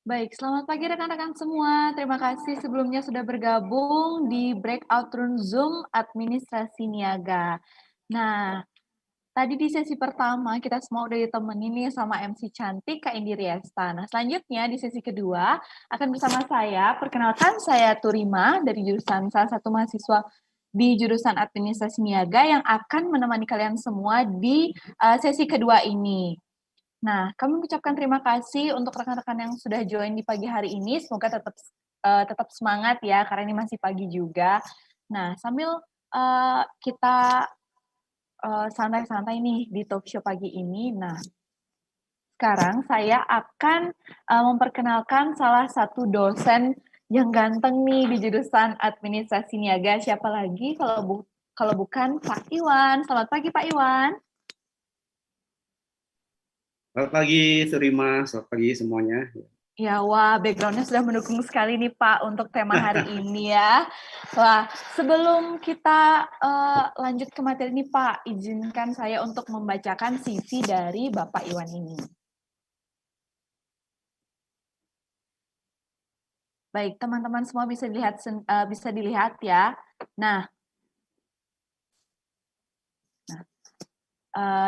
Baik, selamat pagi rekan-rekan semua. Terima kasih sebelumnya sudah bergabung di breakout room Zoom Administrasi Niaga. Nah, tadi di sesi pertama kita semua udah ditemenin nih sama MC cantik Kak Indi Riesta. Nah, selanjutnya di sesi kedua akan bersama saya. Perkenalkan saya Turima dari jurusan salah satu mahasiswa di jurusan Administrasi Niaga yang akan menemani kalian semua di sesi kedua ini. Nah, kami mengucapkan terima kasih untuk rekan-rekan yang sudah join di pagi hari ini. Semoga tetap semangat ya, karena ini masih pagi juga. Nah, sambil kita santai-santai nih di talk show pagi ini. Nah, sekarang saya akan memperkenalkan salah satu dosen yang ganteng nih di jurusan Administrasi Niaga. Siapa lagi kalau bukan Pak Iwan. Selamat pagi Pak Iwan. Selamat pagi, Surima. Selamat pagi semuanya. Ya, wah, background-nya sudah mendukung sekali nih, Pak, untuk tema hari ini ya. Wah, sebelum kita lanjut ke materi ini, Pak, izinkan saya untuk membacakan CV dari Bapak Iwan ini. Baik, teman-teman semua bisa dilihat ya. Nah,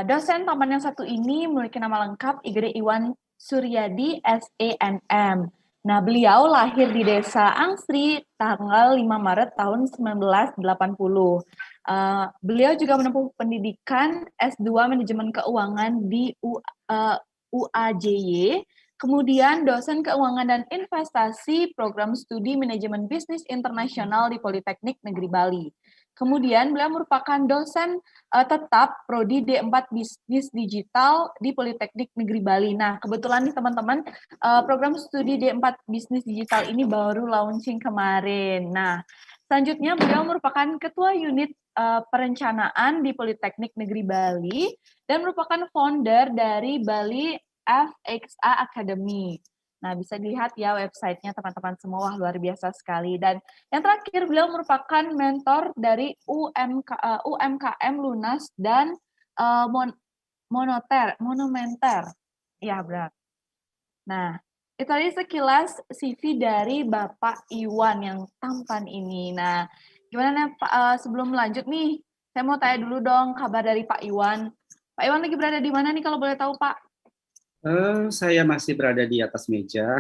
dosen tampan yang satu ini memiliki nama lengkap Igede Iwan Suryadi SENM. Nah, beliau lahir di Desa Angsri tanggal 5 Maret tahun 1980. Beliau juga menempuh pendidikan S2 Manajemen Keuangan di UAJY, kemudian dosen keuangan dan investasi program studi manajemen bisnis internasional di Politeknik Negeri Bali. Kemudian beliau merupakan dosen tetap prodi D4 Bisnis Digital di Politeknik Negeri Bali. Nah, kebetulan nih teman-teman, program studi D4 Bisnis Digital ini baru launching kemarin. Nah, selanjutnya beliau merupakan ketua unit perencanaan di Politeknik Negeri Bali dan merupakan founder dari Bali FXA Academy. Nah, bisa dilihat ya websitenya teman-teman semua, wah luar biasa sekali. Dan yang terakhir, beliau merupakan mentor dari UMKM Lunas dan Monomenter. Ya, benar. Nah, itu tadi sekilas CV dari Bapak Iwan yang tampan ini. Nah, gimana Pak, sebelum lanjut nih, saya mau tanya dulu dong kabar dari Pak Iwan. Pak Iwan lagi berada di mana nih kalau boleh tahu, Pak? Saya masih berada di atas meja.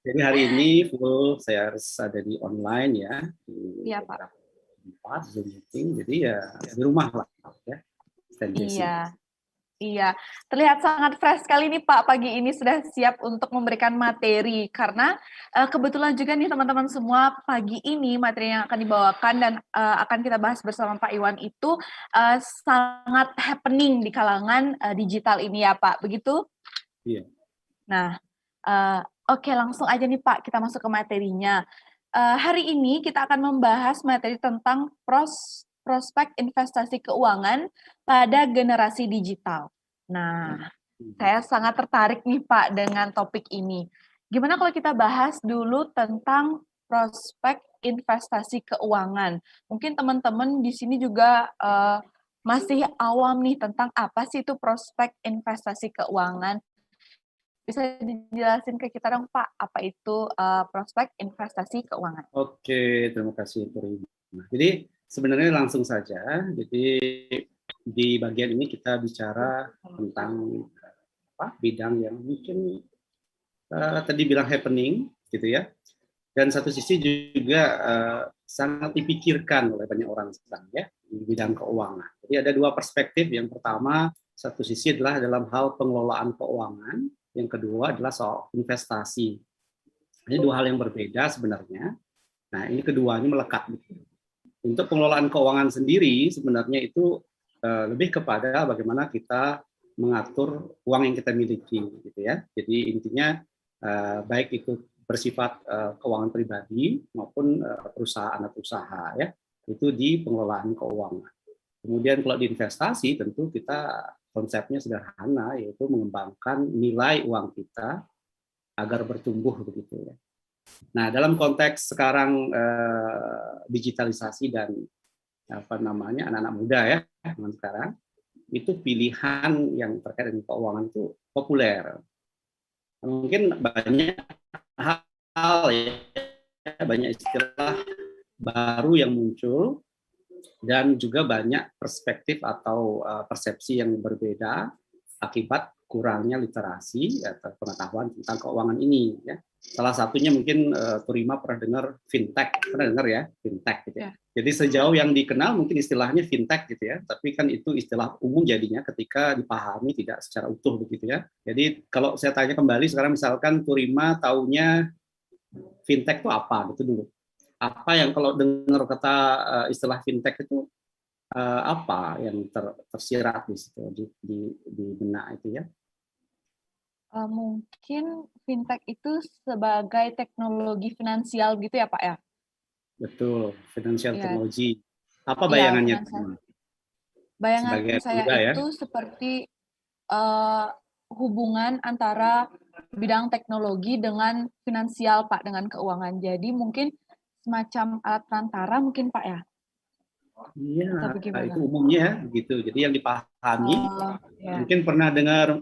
Jadi hari ini full saya harus ada di online ya, di Iya, Pak. beberapa tempat Zoom meeting. Jadi ya di rumah lah ya, standby sini. Iya. Iya, terlihat sangat fresh sekali nih Pak, pagi ini sudah siap untuk memberikan materi. Karena kebetulan juga nih teman-teman semua, pagi ini materi yang akan dibawakan dan akan kita bahas bersama Pak Iwan itu sangat happening di kalangan digital ini ya Pak, begitu? Iya. Nah, oke langsung aja nih Pak, kita masuk ke materinya. Hari ini kita akan membahas materi tentang prospek investasi keuangan pada generasi digital. Nah, saya sangat tertarik nih Pak dengan topik ini. Gimana kalau kita bahas dulu tentang prospek investasi keuangan? Mungkin teman-teman di sini juga masih awam nih tentang apa sih itu prospek investasi keuangan. Bisa dijelasin ke kita dong Pak, apa itu prospek investasi keuangan? Oke, terima kasih Purima. Jadi sebenarnya langsung saja. Jadi di bagian ini kita bicara tentang bidang yang mungkin tadi bilang happening, gitu ya. Dan satu sisi juga sangat dipikirkan oleh banyak orang sekarang ya di bidang keuangan. Jadi ada dua perspektif. Yang pertama, satu sisi adalah dalam hal pengelolaan keuangan, yang kedua adalah soal investasi. Ini dua hal yang berbeda sebenarnya. Nah, ini keduanya melekat. Untuk pengelolaan keuangan sendiri sebenarnya itu lebih kepada bagaimana kita mengatur uang yang kita miliki, gitu ya. Jadi intinya baik itu bersifat keuangan pribadi maupun perusahaan atau usaha ya, itu di pengelolaan keuangan. Kemudian kalau di investasi tentu kita konsepnya sederhana, yaitu mengembangkan nilai uang kita agar bertumbuh begitu ya. Nah, dalam konteks sekarang digitalisasi dan apa namanya anak-anak muda ya sekarang itu pilihan yang terkait dengan keuangan itu populer. Mungkin banyak hal ya, banyak istilah baru yang muncul dan juga banyak perspektif atau persepsi yang berbeda akibat kurangnya literasi atau pengetahuan tentang keuangan ini. Ya. Salah satunya mungkin Turima pernah dengar fintech, pernah dengar ya fintech gitu ya. Jadi sejauh yang dikenal mungkin istilahnya fintech gitu ya, tapi kan itu istilah umum jadinya ketika dipahami tidak secara utuh begitu ya. Jadi kalau saya tanya kembali sekarang misalkan Turima taunya fintech itu apa gitu dulu. Apa yang kalau dengar kata istilah fintech itu apa yang tersirat di situ di benak itu ya? Mungkin fintech itu sebagai teknologi finansial gitu ya Pak ya? Betul, financial Iya, technology. Apa iya bayangannya? finansial. Bayangan Sebagai saya muda ya? itu seperti uh, hubungan antara bidang teknologi dengan finansial Pak, dengan keuangan. Jadi mungkin semacam alat perantara mungkin Pak ya? Atau Iya, itu bagaimana? umumnya ya, begitu. Jadi yang dipahami Ya. mungkin pernah dengar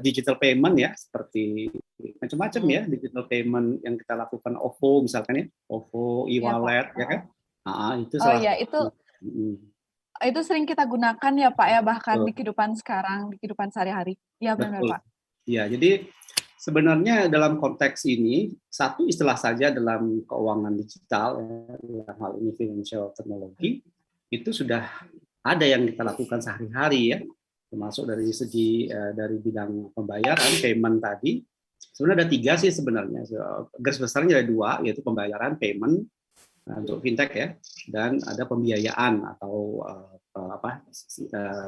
digital payment ya, seperti macam-macam ya Hmm. digital payment yang kita lakukan OVO misalkan ya, OVO, Iya Pak. e-wallet ya kan? Itu Oh salah ya, satu. itu sering kita gunakan ya Pak ya, bahkan di Betul. kehidupan sekarang, di kehidupan sehari-hari. Iya benar Betul. Pak. Ya, jadi sebenarnya dalam konteks ini satu istilah saja dalam keuangan digital, dalam hal ini financial technology, itu sudah ada yang kita lakukan sehari-hari ya, termasuk dari segi dari bidang pembayaran, payment tadi. Sebenarnya ada tiga sih sebenarnya. Garis besarnya ada dua, yaitu pembayaran, payment untuk fintech ya, dan ada pembiayaan atau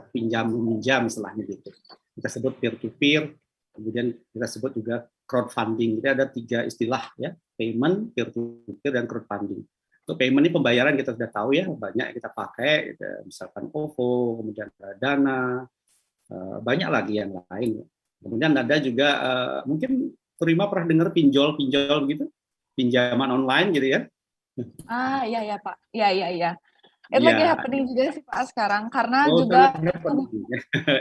pinjam meminjam istilahnya gitu. Kita sebut peer to peer, kemudian kita sebut juga crowdfunding. Jadi ada tiga istilah ya, payment, peer to peer, dan crowdfunding. Untuk payment ini pembayaran kita sudah tahu ya, banyak kita pakai, misalkan OVO, kemudian Dana, banyak lagi yang lain. Kemudian ada juga mungkin Terima pernah dengar pinjol gitu, pinjaman online gitu ya. Iya ya Pak. Iya iya iya. Itu lagi Ya, happening juga sih Pak sekarang karena juga sangat happening.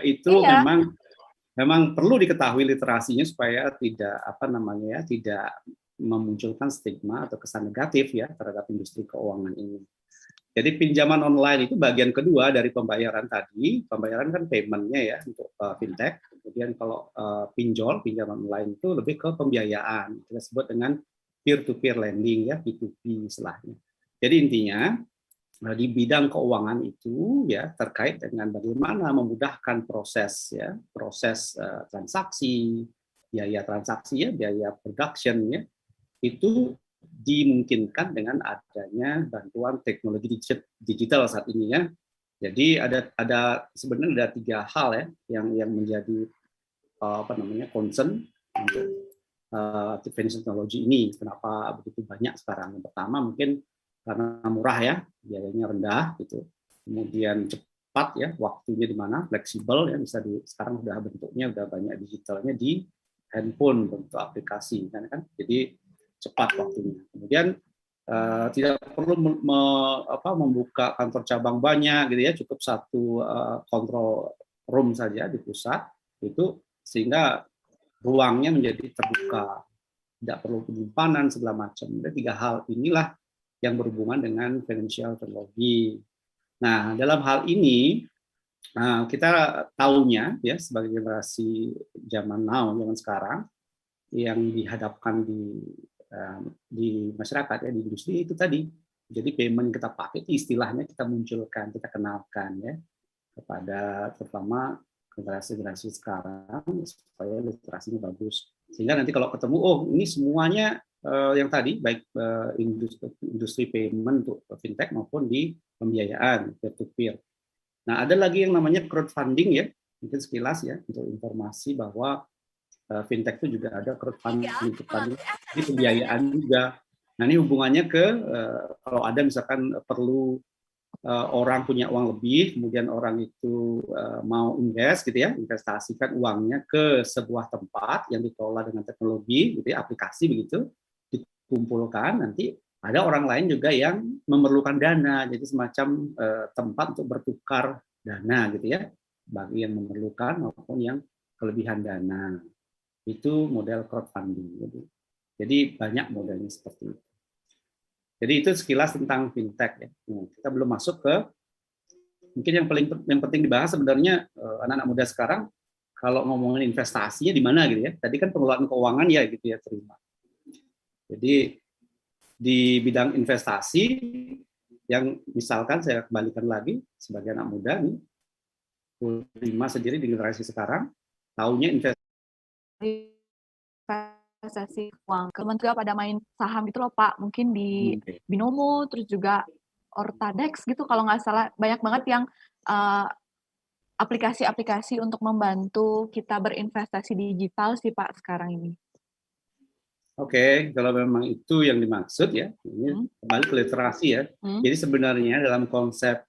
Itu iya, memang perlu diketahui literasinya supaya tidak apa namanya ya, tidak memunculkan stigma atau kesan negatif ya terhadap industri keuangan ini. Jadi pinjaman online itu bagian kedua dari pembayaran tadi. Pembayaran kan payment-nya ya untuk fintech. Kemudian kalau pinjol, pinjaman online itu lebih ke pembiayaan. Kita sebut dengan peer-to-peer lending ya, P2P istilahnya. Jadi intinya di bidang keuangan itu ya terkait dengan bagaimana memudahkan proses ya, proses transaksi, biaya production ya, itu dimungkinkan dengan adanya bantuan teknologi digital saat ini ya. Jadi ada sebenarnya ada tiga hal ya yang menjadi apa namanya concern untuk financial technology ini. Kenapa begitu banyak sekarang? Yang pertama mungkin karena murah ya, biayanya rendah gitu. Kemudian cepat ya, waktunya di mana fleksibel ya, bisa sekarang udah bentuknya udah banyak digitalnya di handphone bentuk aplikasi kan. Jadi cepat waktunya. Kemudian tidak perlu membuka kantor cabang banyak gitu ya, cukup satu kontrol room saja di pusat itu sehingga ruangnya menjadi terbuka, tidak perlu penyimpanan segala macam. Ada tiga hal inilah yang berhubungan dengan financial technology. Nah, dalam hal ini kita tahunya ya sebagai generasi zaman now, zaman sekarang yang dihadapkan di masyarakat ya di industri itu tadi. Jadi payment kita pakai itu istilahnya kita munculkan, kita kenalkan ya kepada terutama generasi-generasi sekarang supaya literasinya bagus. Sehingga nanti kalau ketemu, oh ini semuanya yang tadi baik industri payment untuk fintech maupun di pembiayaan peer to peer. Nah ada lagi yang namanya crowdfunding ya, mungkin sekilas ya untuk informasi bahwa fintech itu juga ada crowdfunding, di pembiayaan juga. Nah ini hubungannya ke kalau ada misalkan perlu orang punya uang lebih, kemudian orang itu mau invest gitu ya, investasikan uangnya ke sebuah tempat yang dikelola dengan teknologi, gitu ya, aplikasi begitu, dikumpulkan nanti ada orang lain juga yang memerlukan dana, jadi semacam tempat untuk bertukar dana gitu ya, bagi yang memerlukan maupun yang kelebihan dana. itu model crowdfunding. Jadi banyak modelnya seperti itu. Jadi itu sekilas tentang fintech ya. Kita belum masuk ke mungkin yang penting dibahas sebenarnya anak-anak muda sekarang kalau ngomongin investasinya di mana gitu ya. Tadi kan pengelolaan keuangan ya gitu ya terima. Jadi di bidang investasi yang misalkan saya kembalikan lagi sebagai anak muda nih, Prima sendiri di generasi sekarang tahunya investasi uang. Teman juga pada main saham gitu loh Pak, mungkin di Binomo, terus juga Ortadex gitu kalau nggak salah, banyak banget yang aplikasi-aplikasi untuk membantu kita berinvestasi digital sih Pak sekarang ini. Oke, kalau memang itu yang dimaksud ya, ini kembali ke literasi ya. Jadi sebenarnya dalam konsep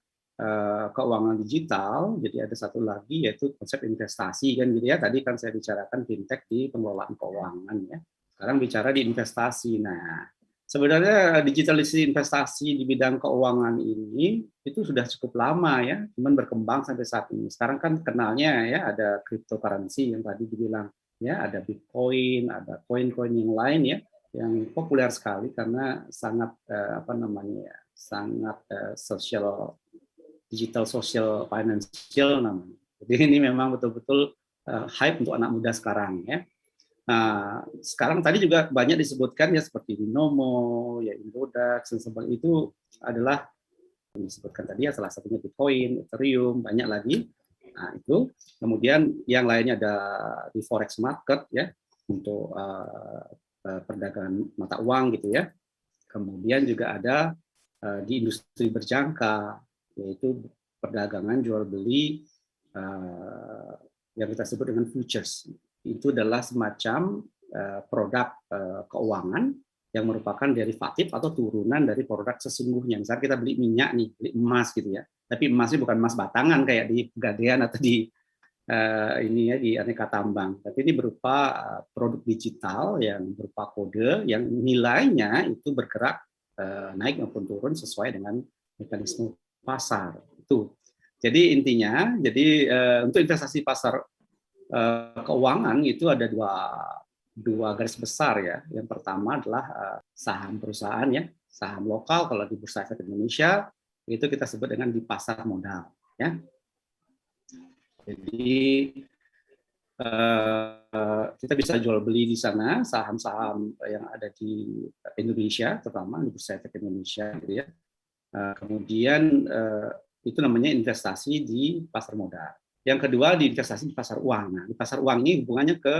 keuangan digital, jadi ada satu lagi yaitu konsep investasi kan gitu ya. Tadi kan saya bicarakan fintech di pengelolaan keuangan ya. Sekarang bicara di investasi. Nah, sebenarnya digitalisasi investasi di bidang keuangan ini itu sudah cukup lama ya, cuman berkembang sampai saat ini. Sekarang kan kenalnya ya ada cryptocurrency yang tadi dibilang. Ya, ada Bitcoin, ada koin-koin yang lain ya, yang populer sekali karena sangat sangat digital social financial namanya. Jadi ini memang betul-betul hype untuk anak muda sekarang ya. Nah, sekarang tadi juga banyak disebutkan ya seperti Binomo, ya Indodax dan sebagainya itu adalah yang disebutkan tadi ya salah satunya Bitcoin, Ethereum, banyak lagi. Nah, itu kemudian yang lainnya ada di forex market ya untuk perdagangan mata uang gitu ya. Kemudian juga ada di industri berjangka yaitu perdagangan jual beli yang kita sebut dengan futures. Itu adalah semacam produk keuangan yang merupakan derivatif atau turunan dari produk sesungguhnya. Misalnya kita beli minyak nih, beli emas gitu ya. Tapi emasnya bukan emas batangan kayak di Pegadaian atau di ini ya di aneka tambang. Tapi ini berupa produk digital yang berupa kode yang nilainya itu bergerak naik maupun turun sesuai dengan mekanisme pasar. Itu. Jadi intinya, untuk investasi pasar keuangan itu ada dua garis besar ya. Yang pertama adalah saham perusahaan ya, saham lokal kalau di Bursa Efek Indonesia itu kita sebut dengan di pasar modal ya. Jadi kita bisa jual beli di sana saham-saham yang ada di Indonesia, terutama di Bursa Efek Indonesia gitu ya. Kemudian itu namanya investasi di pasar modal. Yang kedua di investasi di pasar uang. Nah, di pasar uang ini hubungannya ke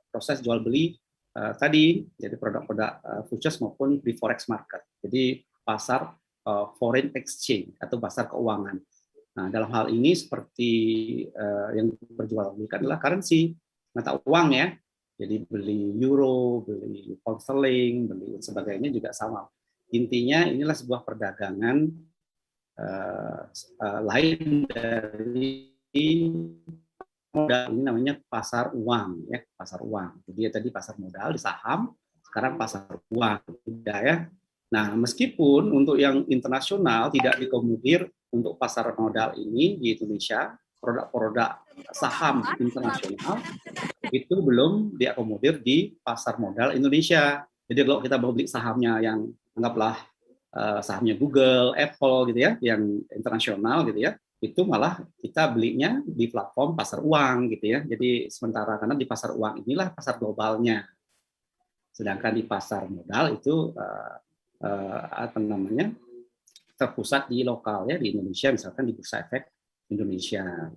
proses jual beli tadi, jadi produk-produk futures maupun di forex market. Jadi pasar foreign exchange atau pasar keuangan. Nah, dalam hal ini seperti yang diperjualbelikan adalah currency, mata uang ya. Jadi beli euro, beli pound sterling, beli sebagainya juga sama. Intinya inilah sebuah perdagangan lain dari modal, ini namanya pasar uang ya, pasar uang. Jadi ya tadi pasar modal di saham, sekarang pasar uang ya. Nah, meskipun untuk yang internasional tidak dikomodir untuk pasar modal ini di Indonesia, produk-produk saham internasional itu belum diakomodir di pasar modal Indonesia. Jadi kalau kita mau beli sahamnya yang anggaplah sahamnya Google, Apple gitu ya, yang internasional gitu ya, itu malah kita belinya di platform pasar uang gitu ya. Jadi sementara karena di pasar uang inilah pasar globalnya. Sedangkan di pasar modal itu terpusat di lokal ya di Indonesia, misalkan di Bursa Efek Indonesia.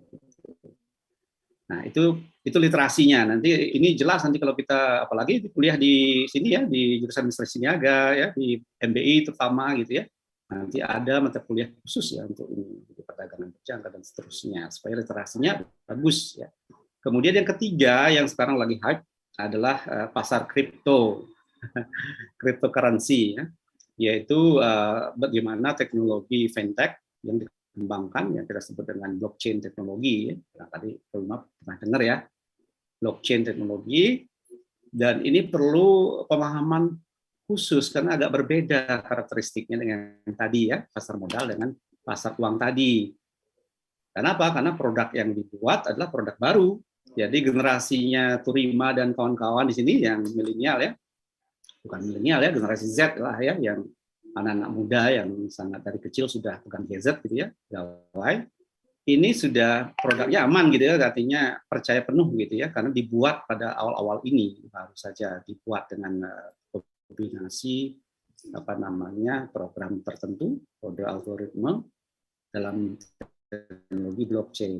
Nah, itu literasinya. Nanti ini jelas nanti kalau kita apalagi kuliah di sini ya di jurusan administrasi niaga ya di MBI terutama gitu ya. Nanti ada mata kuliah khusus ya untuk ini, untuk perdagangan berjangka dan seterusnya supaya literasinya bagus ya. Kemudian yang ketiga yang sekarang lagi hype adalah pasar kripto, cryptocurrency ya, yaitu bagaimana teknologi fintech yang dikembangkan yang kita sebut dengan blockchain teknologi. Nah, tadi pernah dengar ya, blockchain teknologi, dan ini perlu pemahaman khusus karena agak berbeda karakteristiknya dengan tadi ya, pasar modal dengan pasar uang tadi. Kenapa? Karena produk yang dibuat adalah produk baru, Jadi generasinya Turima dan kawan-kawan di sini yang milenial ya, bukan milenial ya, generasi Z lah ya, yang anak-anak muda yang sangat dari kecil sudah pegang gadget gitu ya, gawai. Ini sudah produknya aman gitu ya, artinya percaya penuh gitu ya, karena dibuat pada awal-awal ini, baru saja dibuat dengan kombinasi apa namanya program tertentu, kode algoritma dalam teknologi blockchain.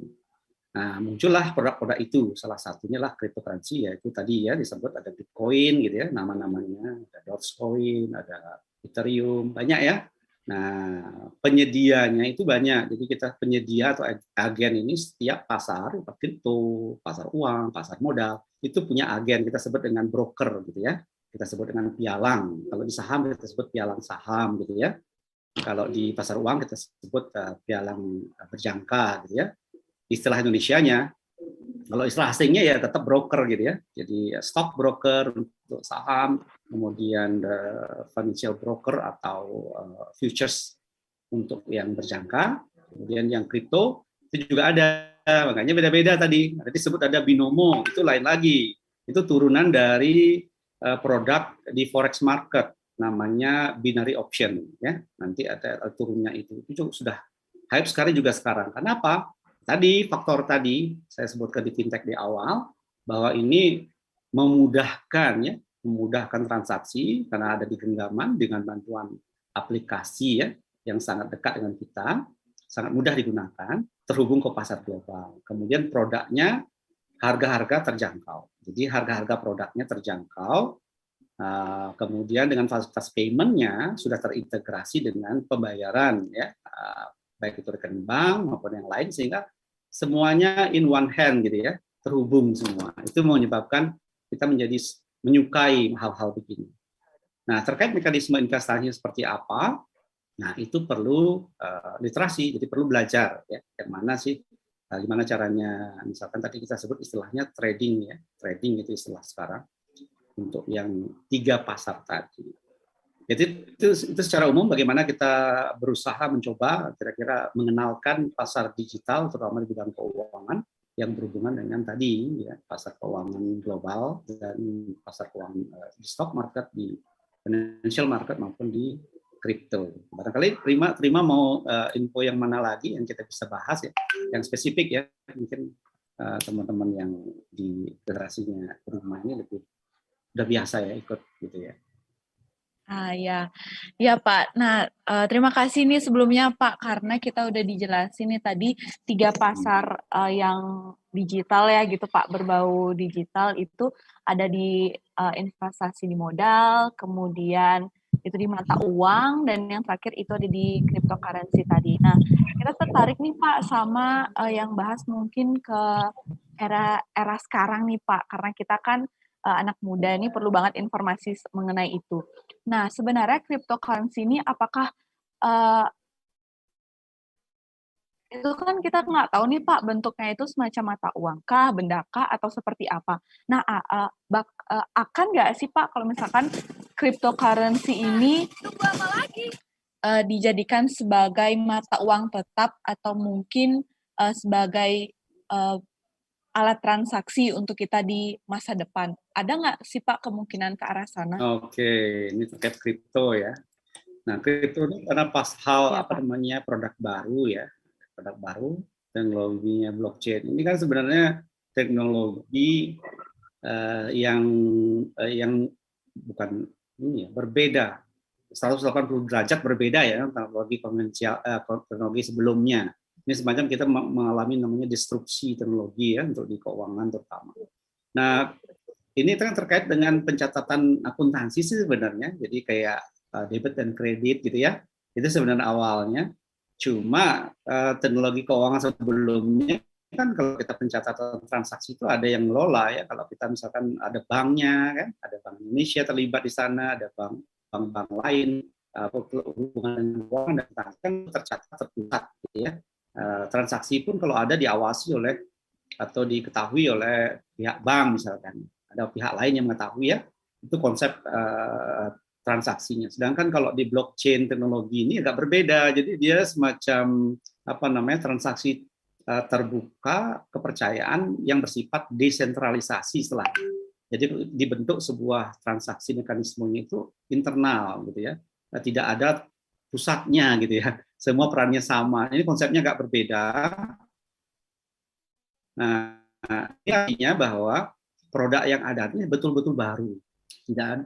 Nah, muncullah produk-produk itu, salah satunya lah cryptocurrency, yaitu tadi ya disebut ada Bitcoin gitu ya, nama-namanya, ada Dogecoin, ada Ethereum, banyak ya. Nah, penyedianya itu banyak, jadi kita penyedia atau agen ini setiap pasar, kripto, pasar uang, pasar modal, itu punya agen, kita sebut dengan broker gitu ya, kita sebut dengan pialang, kalau di saham kita sebut pialang saham gitu ya, kalau di pasar uang kita sebut pialang berjangka gitu ya, istilah Indonesianya. Kalau istilah asingnya ya tetap broker gitu ya. Jadi stock broker untuk saham, kemudian financial broker atau futures untuk yang berjangka, kemudian yang kripto itu juga ada, makanya beda-beda tadi. Tadi disebut ada binomo, itu lain lagi. Itu turunan dari produk di forex market namanya binary option ya. Nanti ada turunnya itu sudah hype sekali juga sekarang. Kenapa? Tadi faktor tadi saya sebutkan di fintech di awal bahwa ini memudahkan ya, memudahkan transaksi karena ada di genggaman dengan bantuan aplikasi ya yang sangat dekat dengan kita, sangat mudah digunakan, terhubung ke pasar global. Kemudian produknya harga-harga terjangkau. Jadi harga-harga produknya terjangkau. Kemudian dengan fasilitas payment-nya sudah terintegrasi dengan pembayaran ya, baik itu rekening bank maupun yang lain, sehingga semuanya in one hand gitu ya, terhubung semua. Itu menyebabkan kita menjadi menyukai hal-hal begini. Nah, terkait mekanisme investasinya seperti apa, nah itu perlu literasi, jadi perlu belajar ya, yang mana sih, gimana caranya, misalkan tadi kita sebut istilahnya trading ya, trading itu istilah sekarang untuk yang 3 pasar tadi. Jadi itu secara umum bagaimana kita berusaha mencoba kira-kira mengenalkan pasar digital terutama di bidang keuangan yang berhubungan dengan tadi ya, pasar keuangan global dan pasar keuangan di stock market, di financial market maupun di kripto. Barangkali Prima mau info yang mana lagi yang kita bisa bahas ya, yang spesifik ya, mungkin teman-teman yang di generasinya rumah ini lebih udah biasa ya ikut gitu ya. Ya. Ya Pak. Nah, terima kasih nih sebelumnya Pak, karena kita udah dijelasin nih tadi 3 pasar yang digital ya gitu Pak, berbau digital itu ada di investasi di modal, kemudian itu di mata uang, dan yang terakhir itu ada di cryptocurrency tadi. Nah, kita tertarik nih Pak sama yang bahas mungkin ke era sekarang nih Pak, karena kita kan anak muda ini perlu banget informasi mengenai itu. Nah, sebenarnya cryptocurrency ini apakah itu kan kita nggak tahu nih Pak, bentuknya itu semacam mata uang kah, benda kah, atau seperti apa. Nah, akan nggak sih Pak kalau misalkan cryptocurrency ini dijadikan sebagai mata uang tetap atau mungkin sebagai alat transaksi untuk kita di masa depan. Ada nggak sih Pak kemungkinan ke arah sana? Oke, ini terkait kripto ya. Nah, kripto ini karena pas hal Ya, apa Pak. namanya produk baru ya, produk baru, teknologinya blockchain. Ini kan sebenarnya teknologi yang bukan ini ya, berbeda 180 derajat berbeda ya teknologi konvensional, teknologi sebelumnya. Ini semacam kita mengalami namanya disrupsi teknologi ya untuk di keuangan terutama. Nah, ini kan terkait dengan pencatatan akuntansi sih sebenarnya. Jadi kayak debit dan kredit gitu ya. Itu sebenarnya awalnya. Cuma teknologi keuangan sebelumnya kan kalau kita pencatatan transaksi itu ada yang ngelola ya. Kalau kita misalkan ada banknya kan, ada Bank Indonesia terlibat di sana, ada bank-bank lain, hubungan dengan keuangan dan transaksi kan tercatat terpusat gitu ya. Transaksi pun kalau ada diawasi oleh atau diketahui oleh pihak bank misalkan, ada pihak lain yang mengetahui ya, itu konsep transaksinya. Sedangkan kalau di blockchain teknologi ini agak berbeda, jadi dia semacam apa namanya transaksi terbuka, kepercayaan yang bersifat desentralisasi setelahnya. Jadi dibentuk sebuah transaksi mekanismenya itu internal gitu ya, tidak ada pusatnya gitu ya, semua perannya sama. Ini konsepnya agak berbeda. Nah, ini artinya bahwa produk yang ada ini betul-betul baru,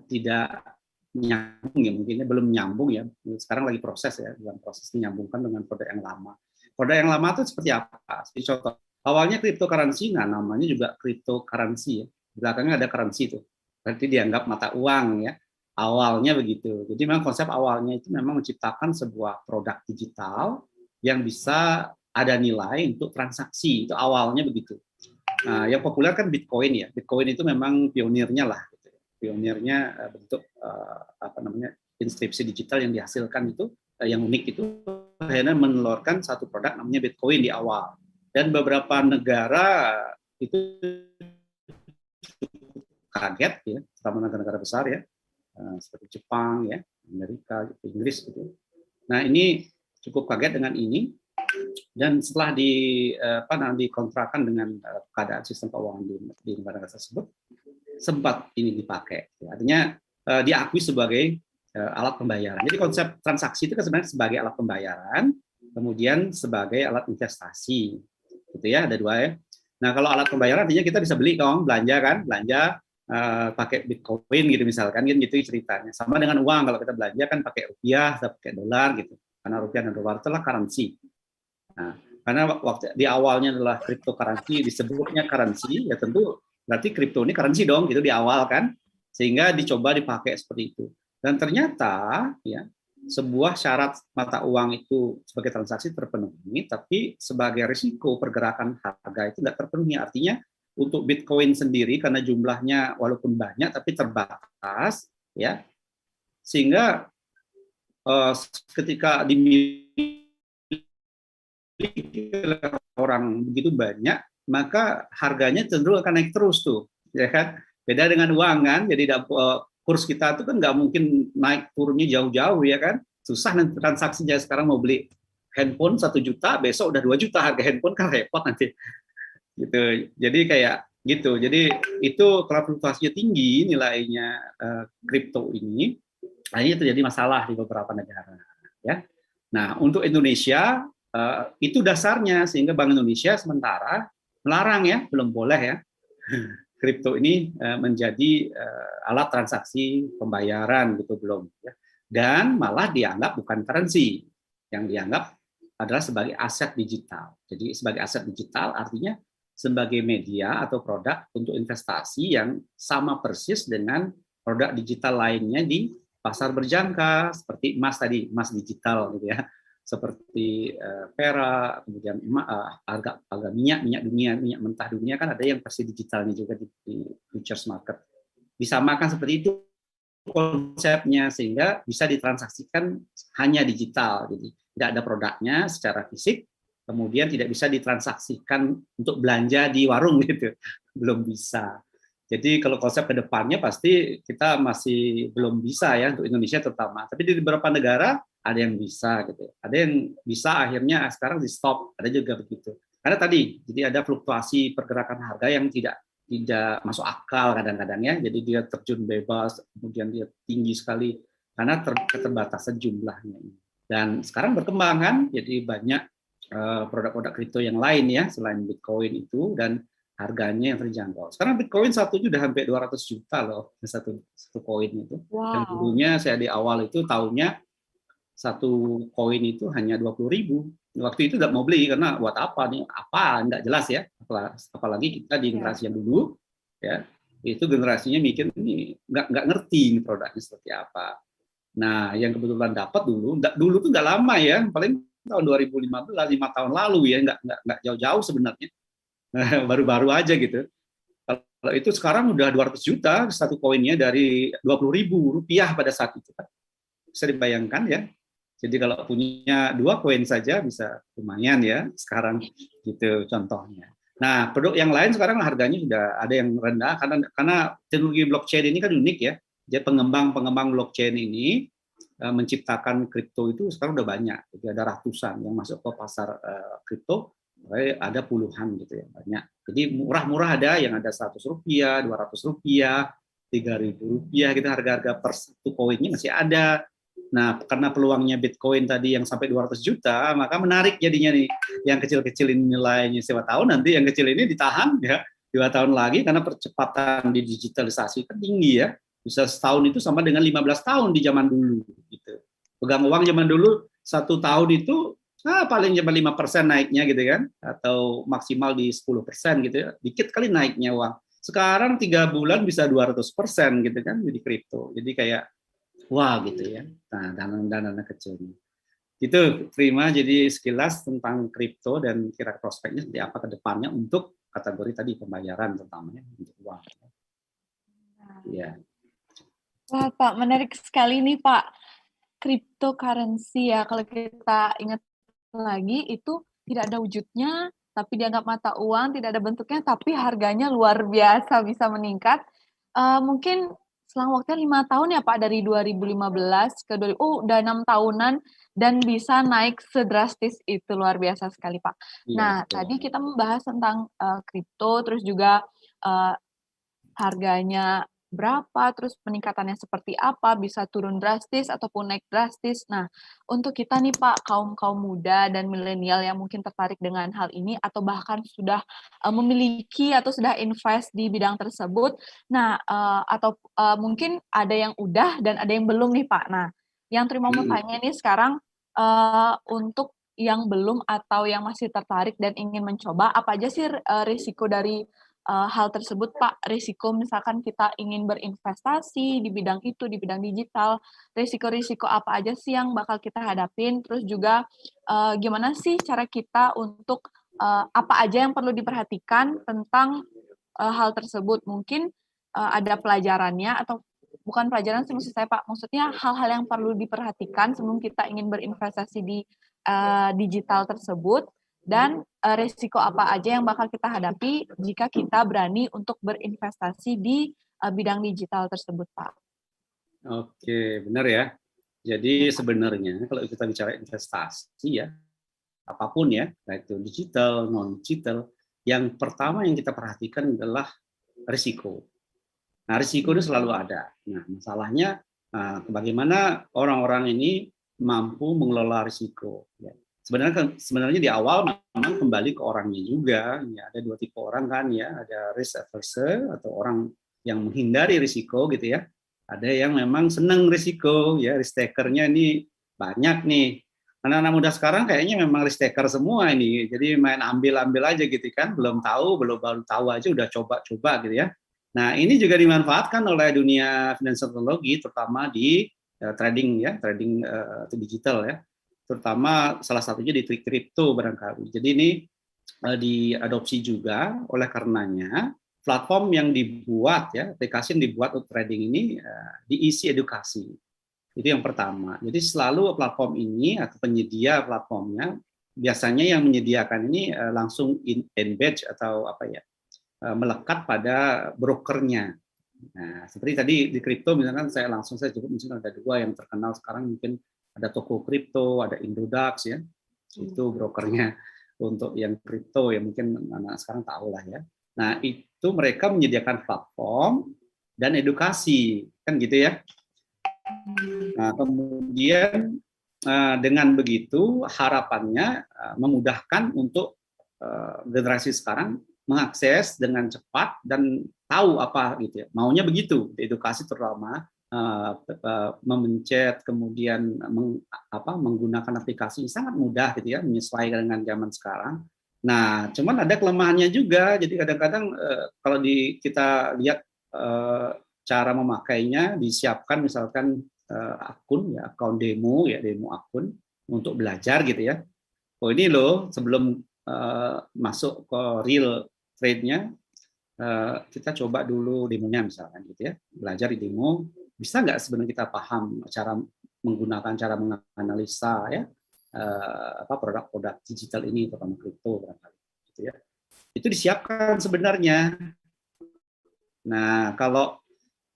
tidak nyambung ya, mungkinnya belum nyambung ya. Sekarang lagi proses ya, dalam proses menyambungkan dengan produk yang lama. Produk yang lama itu seperti apa? Seperti contoh, awalnya cryptocurrency, nah namanya juga cryptocurrency ya. Belakangnya ada currency itu, berarti dianggap mata uang ya. Awalnya begitu. Jadi memang konsep awalnya itu memang menciptakan sebuah produk digital yang bisa ada nilai untuk transaksi. Itu awalnya begitu. Nah, yang populer kan Bitcoin ya. Bitcoin itu memang pionirnya lah. Gitu. Pionirnya bentuk apa namanya inskripsi digital yang dihasilkan itu yang unik itu akhirnya menelurkan satu produk namanya Bitcoin di awal. Dan beberapa negara itu kaget ya, terutama negara-negara besar ya, seperti Jepang ya, Amerika, Inggris gitu. Nah ini cukup kaget dengan ini, dan setelah dikontrakan dengan keadaan sistem keuangan di negara tersebut, sempat ini dipakai. Artinya diakui sebagai alat pembayaran. Jadi konsep transaksi itu kan sebenarnya sebagai alat pembayaran, kemudian sebagai alat investasi, gitu ya. Ada dua ya. Nah kalau alat pembayaran artinya kita bisa beli dong, belanja kan, belanja pakai Bitcoin gitu misalkan, kan gitu ceritanya. Sama dengan uang, kalau kita belanja kan pakai rupiah, pakai dolar gitu. Karena rupiah dan dolar itulah currency. Nah, karena waktu di awalnya adalah cryptocurrency, disebutnya currency, ya tentu berarti kripto ini currency dong, gitu di awal kan, sehingga dicoba dipakai seperti itu. Dan ternyata ya sebuah syarat mata uang itu sebagai transaksi terpenuhi, tapi sebagai risiko pergerakan harga itu tidak terpenuhi. Artinya untuk Bitcoin sendiri karena jumlahnya walaupun banyak tapi terbatas, ya sehingga ketika dimiliki orang begitu banyak, maka harganya cenderung akan naik terus tuh, ya kan? Beda dengan uang kan, jadi kurs kita tuh kan nggak mungkin naik turunnya jauh-jauh ya kan? Susah nanti transaksinya. Sekarang mau beli handphone 1 juta, besok udah 2 juta harga handphone, kan repot nanti. Gitu. Jadi kayak gitu. Jadi itu kalau fluktuasinya tinggi nilainya kripto ini, akhirnya terjadi masalah di beberapa negara. Ya. Nah untuk Indonesia itu dasarnya, sehingga Bank Indonesia sementara melarang ya, belum boleh ya kripto ini menjadi alat transaksi pembayaran gitu, belum ya. Dan malah dianggap bukan currency, yang dianggap adalah sebagai aset digital. Jadi sebagai aset digital artinya sebagai media atau produk untuk investasi yang sama persis dengan produk digital lainnya di pasar berjangka, seperti emas tadi, emas digital gitu ya, seperti perak, kemudian harga minyak dunia, minyak mentah dunia kan ada yang versi digitalnya juga di futures market. Disamakan seperti itu konsepnya, sehingga bisa ditransaksikan hanya digital, jadi tidak ada produknya secara fisik, kemudian tidak bisa ditransaksikan untuk belanja di warung gitu, belum bisa. Jadi kalau konsep kedepannya pasti kita masih belum bisa ya untuk Indonesia terutama. Tapi di beberapa negara ada yang bisa gitu, ada yang bisa akhirnya sekarang di stop, ada juga begitu. Karena tadi jadi ada fluktuasi pergerakan harga yang tidak masuk akal kadang-kadang ya. Jadi dia terjun bebas, kemudian dia tinggi sekali karena keterbatasan jumlahnya. Dan sekarang berkembang kan, jadi banyak produk-produk kripto yang lain ya selain Bitcoin itu, dan harganya yang terjangkau. Sekarang Bitcoin satunya udah hampir 200 juta loh, satu koin itu. Wow. Dan dulunya saya di awal itu tahunnya satu koin itu hanya 20.000. Waktu itu nggak mau beli karena buat apa nih? Apa nggak jelas ya. Apalagi kita di generasi yang dulu ya, itu generasinya mikir ini nggak ngerti ini produknya seperti apa. Nah, yang kebetulan dapat dulu tuh nggak lama ya, paling tahun 2015, 5 tahun lalu ya, nggak jauh-jauh sebenarnya. Baru-baru aja gitu. Kalau itu sekarang udah 200 juta satu koinnya dari 20.000 rupiah pada saat itu. Bisa dibayangkan ya. Jadi kalau punya 2 koin saja bisa lumayan ya sekarang gitu contohnya. Nah, produk yang lain sekarang harganya sudah ada yang rendah karena teknologi blockchain ini kan unik ya. Jadi pengembang blockchain ini menciptakan kripto itu sekarang udah banyak. Jadi ada ratusan yang masuk ke pasar kripto, ada puluhan gitu ya, banyak. Jadi murah-murah ada yang ada Rp100, Rp200, Rp3.000 gitu, harga-harga per satu koinnya masih ada. Nah, karena peluangnya Bitcoin tadi yang sampai 200 juta, maka menarik jadinya nih. Yang kecil-kecil ini nilainya, siapa tahu nanti yang kecil ini ditahan ya 2 tahun lagi, karena percepatan di digitalisasi kan tinggi ya. Bisa setahun itu sama dengan 15 tahun di zaman dulu gitu. Pegang uang zaman dulu 1 tahun itu paling cuma 5% naiknya gitu kan, atau maksimal di 10% gitu ya, dikit kali naiknya uang. Sekarang 3 bulan bisa 200% gitu kan di kripto. Jadi kayak wah gitu ya. Nah, dana-dana kecil ini. Itu Prima, jadi sekilas tentang kripto dan kira prospeknya seperti apa ke depannya untuk kategori tadi pembayaran terutamanya untuk uang. Ya. Wah, Pak, menarik sekali nih, Pak. Cryptocurrency ya, kalau kita ingat lagi itu tidak ada wujudnya, tapi dianggap mata uang, tidak ada bentuknya, tapi harganya luar biasa bisa meningkat. Mungkin selang waktunya 5 tahun ya Pak, dari 2015 ke udah 6 tahunan dan bisa naik sedrastis itu, luar biasa sekali Pak. Iya, Nah, betul. tadi kita membahas tentang kripto, terus juga harganya berapa, terus peningkatannya seperti apa, bisa turun drastis ataupun naik drastis. Nah, untuk kita nih Pak, kaum-kaum muda dan milenial yang mungkin tertarik dengan hal ini atau bahkan sudah memiliki atau sudah invest di bidang tersebut, nah atau mungkin ada yang udah dan ada yang belum nih Pak. Nah, yang Tri mau tanya ini sekarang untuk yang belum atau yang masih tertarik dan ingin mencoba, apa aja sih risiko dari hal tersebut Pak, risiko misalkan kita ingin berinvestasi di bidang itu, di bidang digital, risiko-risiko apa aja sih yang bakal kita hadapin, terus juga gimana sih cara kita untuk apa aja yang perlu diperhatikan tentang hal tersebut, mungkin ada pelajarannya atau bukan pelajaran sih maksud saya Pak, maksudnya hal-hal yang perlu diperhatikan sebelum kita ingin berinvestasi di digital tersebut, dan risiko apa aja yang bakal kita hadapi jika kita berani untuk berinvestasi di bidang digital tersebut, Pak. Oke, benar ya. Jadi sebenarnya kalau kita bicara investasi ya, apapun ya, baik itu digital, non-digital, yang pertama yang kita perhatikan adalah risiko. Nah, risiko itu selalu ada. Nah, masalahnya bagaimana orang-orang ini mampu mengelola risiko. Ya. Sebenarnya di awal memang kembali ke orangnya juga. Ya, ada 2 tipe orang kan ya, ada risk averse atau orang yang menghindari risiko gitu ya. Ada yang memang senang risiko ya, risk taker-nya ini banyak nih. Anak-anak muda sekarang kayaknya memang risk taker semua ini. Jadi main ambil-ambil aja gitu kan, belum baru tahu aja udah coba-coba gitu ya. Nah, ini juga dimanfaatkan oleh dunia finansial teknologi, terutama di trading ya, trading digital ya, terutama salah satunya di kripto barangkali. Jadi ini diadopsi juga oleh karenanya platform yang dibuat ya, aplikasi yang dibuat untuk trading ini diisi edukasi. Itu yang pertama. Jadi selalu platform ini atau penyedia platformnya biasanya yang menyediakan ini langsung embed atau apa ya, melekat pada brokernya. Nah, seperti tadi di kripto misalkan saya cukup misalkan ada 2 yang terkenal sekarang, mungkin ada Toko Kripto, ada Indodax ya. Itu brokernya untuk yang kripto ya, mungkin anak sekarang tahu lah ya. Nah, itu mereka menyediakan platform dan edukasi kan gitu ya. Nah, kemudian dengan begitu harapannya memudahkan untuk generasi sekarang mengakses dengan cepat dan tahu apa gitu ya. Maunya begitu, edukasi terutama memencet, kemudian menggunakan aplikasi sangat mudah gitu ya, menyesuaikan dengan zaman sekarang. Nah, cuman ada kelemahannya juga. Jadi kadang-kadang kalau kita lihat cara memakainya, disiapkan misalkan akun ya, akun demo ya, demo akun untuk belajar gitu ya. Oh ini loh, sebelum masuk ke real trade-nya, kita coba dulu demonya misalkan gitu ya, belajar di demo, bisa nggak sebenarnya kita paham cara menganalisa ya produk-produk digital ini terutama kripto barangkali gitu ya. Itu disiapkan sebenarnya. Nah kalau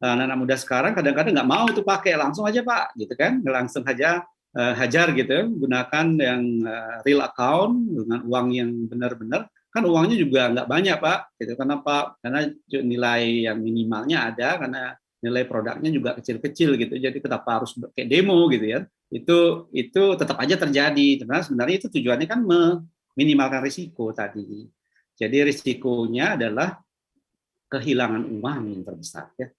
anak-anak muda sekarang kadang-kadang nggak mau itu pakai, langsung aja Pak gitu kan, langsung aja hajar gitu, gunakan yang real account dengan uang yang benar-benar. Kan uangnya juga nggak banyak Pak, gitu. Kenapa? Karena nilai yang minimalnya ada, karena nilai produknya juga kecil-kecil gitu. Jadi kenapa harus kayak demo gitu ya? Itu tetap aja terjadi. Karena sebenarnya itu tujuannya kan meminimalkan risiko tadi. Jadi risikonya adalah kehilangan uang yang terbesar ya.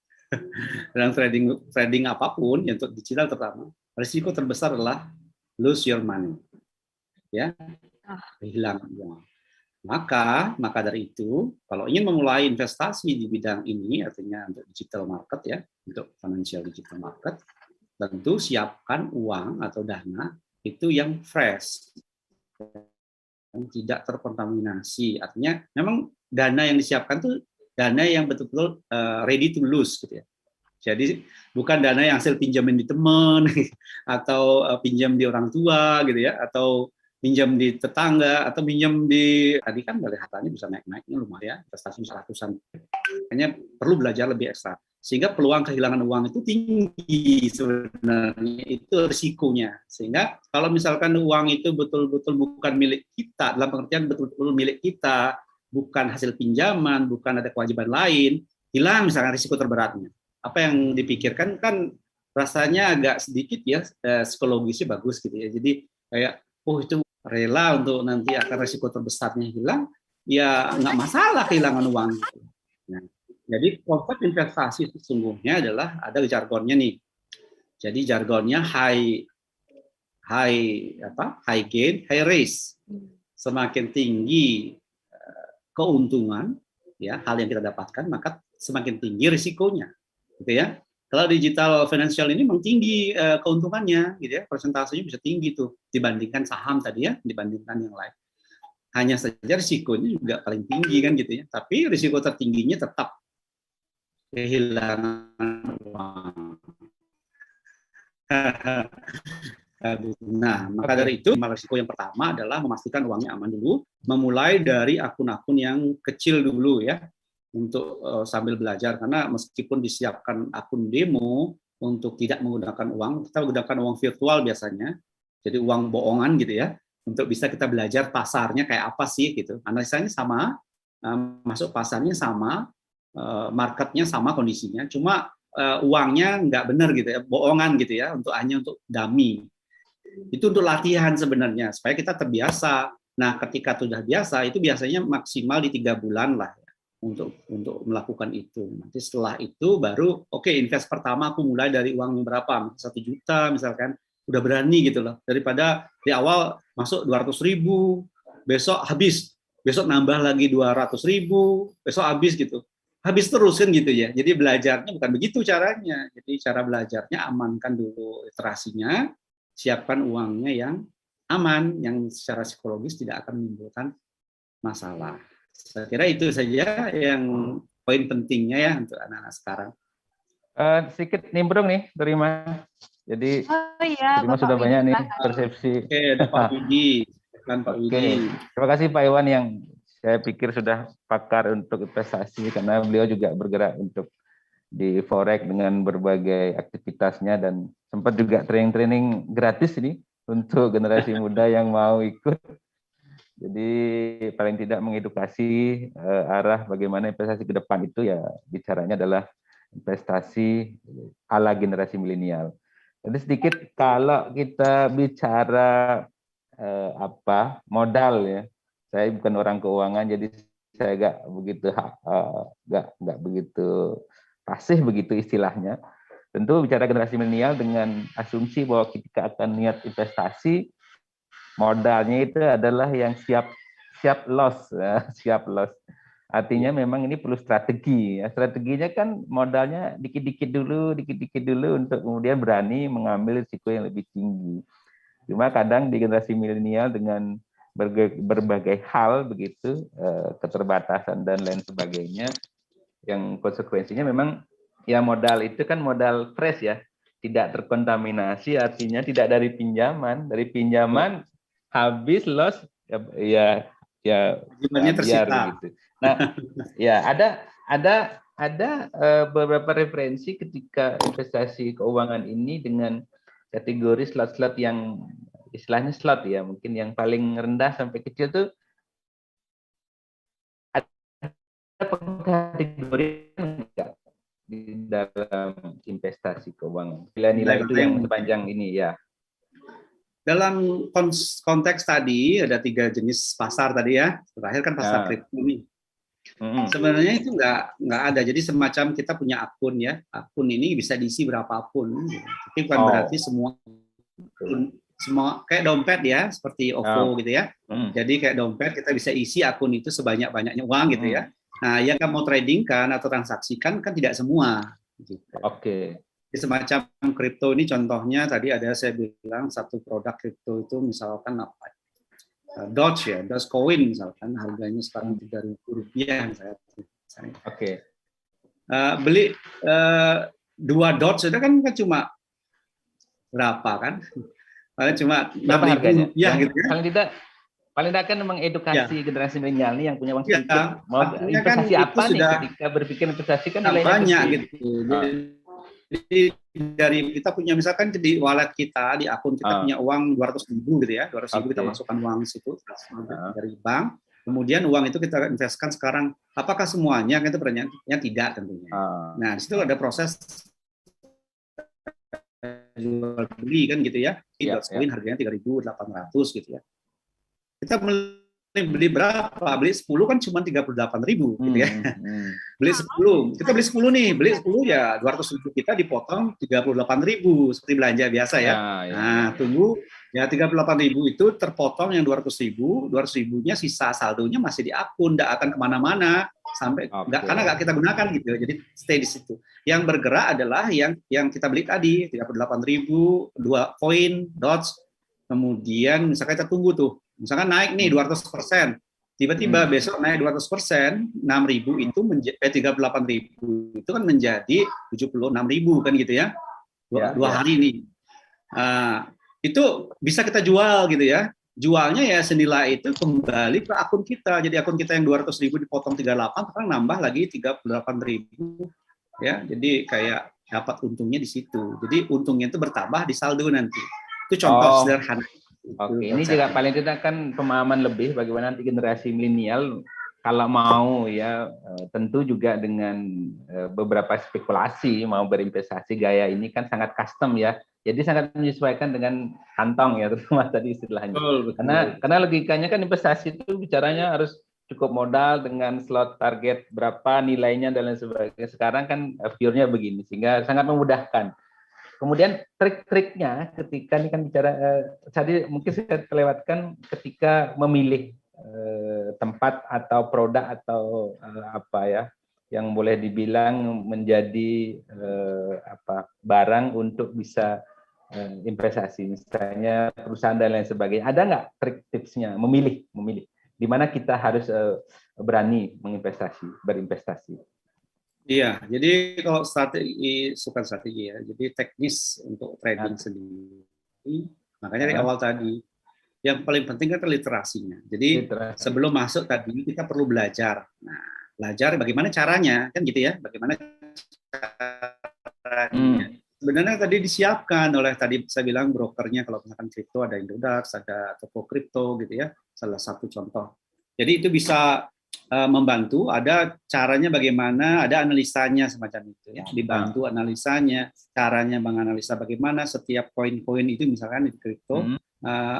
Dalam trading apapun, ya, untuk digital terutama, risiko terbesar adalah lose your money, ya, kehilangan uang. Maka dari itu, kalau ingin memulai investasi di bidang ini, artinya untuk digital market ya, untuk financial digital market, tentu siapkan uang atau dana itu yang fresh, yang tidak terkontaminasi. Artinya memang dana yang disiapkan tuh dana yang betul-betul ready to lose gitu ya. Jadi bukan dana yang hasil pinjaman di teman atau pinjam di orang tua gitu ya, atau pinjam di tetangga atau pinjam di tadi kan dari hartanya bisa naik-naiknya lumayan, investasi bisa ratusan. Hanya perlu belajar lebih ekstra. Sehingga peluang kehilangan uang itu tinggi sebenarnya, itu risikonya. Sehingga kalau misalkan uang itu betul-betul bukan milik kita, dalam pengertian betul-betul milik kita, bukan hasil pinjaman, bukan ada kewajiban lain, hilang misalkan risiko terberatnya. Apa yang dipikirkan kan rasanya agak sedikit ya, psikologisnya bagus gitu ya. Jadi kayak, oh itu rela untuk nanti akan risiko terbesarnya hilang, ya nggak masalah kehilangan uang. Nah, jadi konsep investasi sesungguhnya adalah ada jargonnya nih. Jadi jargonnya high gain, high risk. Semakin tinggi keuntungan, ya hal yang kita dapatkan, maka semakin tinggi risikonya, gitu ya. Kalau digital financial ini memang tinggi keuntungannya, gitu ya, persentasenya bisa tinggi tuh dibandingkan saham tadi ya, dibandingkan yang lain. Hanya saja risikonya juga paling tinggi kan gitu ya. Tapi risiko tertingginya tetap kehilangan uang. Nah, maka dari itu risiko yang pertama adalah memastikan uangnya aman dulu, memulai dari akun-akun yang kecil dulu ya, untuk sambil belajar, karena meskipun disiapkan akun demo untuk tidak menggunakan uang, kita menggunakan uang virtual biasanya, jadi uang bohongan gitu ya, untuk bisa kita belajar pasarnya kayak apa sih gitu. Analisanya sama, masuk pasarnya sama, marketnya sama kondisinya, cuma uangnya nggak benar gitu ya, bohongan gitu ya, hanya untuk dummy. Itu untuk latihan sebenarnya supaya kita terbiasa. Nah, ketika sudah biasa, itu biasanya maksimal di 3 bulan lah ya, untuk melakukan itu. Nanti setelah itu baru invest pertama aku mulai dari uang berapa, 1 juta misalkan, udah berani gitu loh, daripada di awal masuk 200.000, besok habis, besok nambah lagi 200.000, besok habis gitu, habis terus kan gitu ya. Jadi belajarnya bukan begitu caranya. Jadi cara belajarnya amankan dulu literasinya, siapkan uangnya yang aman, yang secara psikologis tidak akan menimbulkan masalah. Saya kira itu saja yang poin pentingnya ya untuk anak-anak sekarang. Sedikit nimbrung nih, Terima. Jadi, Terima sudah banyak nih persepsi. Oke, ada Pak Widi. Terima kasih Pak Iwan yang saya pikir sudah pakar untuk investasi, karena beliau juga bergerak untuk di Forex dengan berbagai aktivitasnya, dan sempat juga training gratis ini untuk generasi muda yang mau ikut. Jadi paling tidak mengedukasi arah bagaimana investasi ke depan itu, ya bicaranya adalah investasi ala generasi milenial. Jadi sedikit kalau kita bicara modal ya, saya bukan orang keuangan, jadi saya nggak begitu fasih begitu istilahnya. Tentu bicara generasi milenial dengan asumsi bahwa kita akan niat investasi, modalnya itu adalah yang siap loss, ya, siap loss. Artinya memang ini perlu strategi. Ya. Strateginya kan modalnya dikit-dikit dulu untuk kemudian berani mengambil risiko yang lebih tinggi. Cuma kadang di generasi milenial dengan berbagai hal begitu, keterbatasan dan lain sebagainya, yang konsekuensinya memang ya modal itu kan modal fresh ya, tidak terkontaminasi, artinya tidak dari pinjaman habis loss ya biar begitu. Nah, ya ada beberapa referensi ketika investasi keuangan ini dengan kategori slot-slot yang istilahnya slot ya, mungkin yang paling rendah sampai kecil tuh ada kategori enggak di dalam investasi keuangan. Nilai-nilai itu yang sepanjang ini ya. Dalam konteks tadi ada 3 jenis pasar tadi ya. Terakhir kan pasar kripto nih. Sebenarnya itu nggak ada. Jadi semacam kita punya akun ya. Akun ini bisa diisi berapapun. Tapi bukan berarti semua kayak dompet ya, seperti OVO gitu ya. Jadi kayak dompet kita bisa isi akun itu sebanyak-banyaknya uang gitu ya. Nah, yang kamu tradingkan atau transaksikan kan tidak semua. Gitu. Oke. Semacam kripto ini contohnya tadi ada saya bilang satu produk kripto itu misalkan apa? Dogecoin misalkan harganya sekarang Rp3.000 misalnya. Oke. Beli 2 Doge itu kan cuma berapa kan? Paling cuma Rp6.000 gitu ya. Paling tidak kan mengedukasi generasi milenial nih yang punya uang sedikit. Mau investasi kan apa nih ketika berpikir investasi kan nilainya banyak gitu. Jadi dari kita punya misalkan di wallet kita, di akun kita punya uang 200.000 gitu ya. 200.000 kita masukkan uang situ dari bank. Kemudian uang itu kita investkan sekarang. Apakah semuanya? Kan itu pertanyaannya tidak tentunya. Nah, di situ ada proses jual beli kan gitu ya. Dogecoin harganya 3.800 gitu ya. Kita beli berapa? Beli 10 kan cuma 38.000 gitu ya. Beli 10. Kita beli 10 nih, beli 10 ya 200.000 kita dipotong 38.000 seperti belanja biasa ya. Nah, tunggu ya 38.000 itu terpotong yang 200.000, 200.000-nya sisa saldonya masih di akun, enggak akan kemana-mana sampai karena nggak kita gunakan gitu. Jadi stay di situ. Yang bergerak adalah yang kita beli tadi 38.000, 2 koin, Doge. Kemudian misalkan kita tunggu tuh, misalkan naik nih 200%, tiba-tiba besok naik 200%, 6.000 itu 38.000 itu kan menjadi 76.000 kan gitu ya, dua hari nih. Itu bisa kita jual gitu ya. Jualnya ya senilai itu kembali ke akun kita. Jadi akun kita yang 200.000 dipotong 38, sekarang nambah lagi 38.000 ya. Jadi kayak dapat untungnya di situ. Jadi untungnya itu bertambah di saldo nanti. Itu contoh sederhana. Oke, ini juga paling tidak kan pemahaman lebih bagaimana nanti generasi milenial kalau mau ya tentu juga dengan beberapa spekulasi mau berinvestasi gaya ini kan sangat custom ya. Jadi sangat menyesuaikan dengan kantong ya terutama tadi istilahnya. Karena logikanya kan investasi itu bicaranya harus cukup modal dengan slot target berapa nilainya dan lain sebagainya. Sekarang kan view-nya begini sehingga sangat memudahkan. Kemudian trik-triknya ketika ini kan bicara tadi mungkin saya kelewatkan ketika memilih tempat atau produk atau apa ya yang boleh dibilang menjadi barang untuk bisa investasi misalnya perusahaan dan lain sebagainya. Ada nggak trik tipsnya memilih di mana kita harus berani berinvestasi? Iya, jadi kalau bukan strategi ya, jadi teknis untuk trading sendiri, makanya dari awal tadi, yang paling penting kan literasinya. Jadi sebelum masuk tadi kita perlu belajar. Nah, belajar bagaimana caranya, kan gitu ya, bagaimana caranya. Sebenarnya tadi disiapkan oleh tadi saya bilang brokernya, kalau misalkan kripto ada Indodax, ada toko kripto gitu ya, salah satu contoh. Jadi itu bisa membantu, ada caranya bagaimana, ada analisanya semacam itu ya, dibantu analisanya, caranya menganalisa bagaimana setiap koin-koin itu misalkan di kripto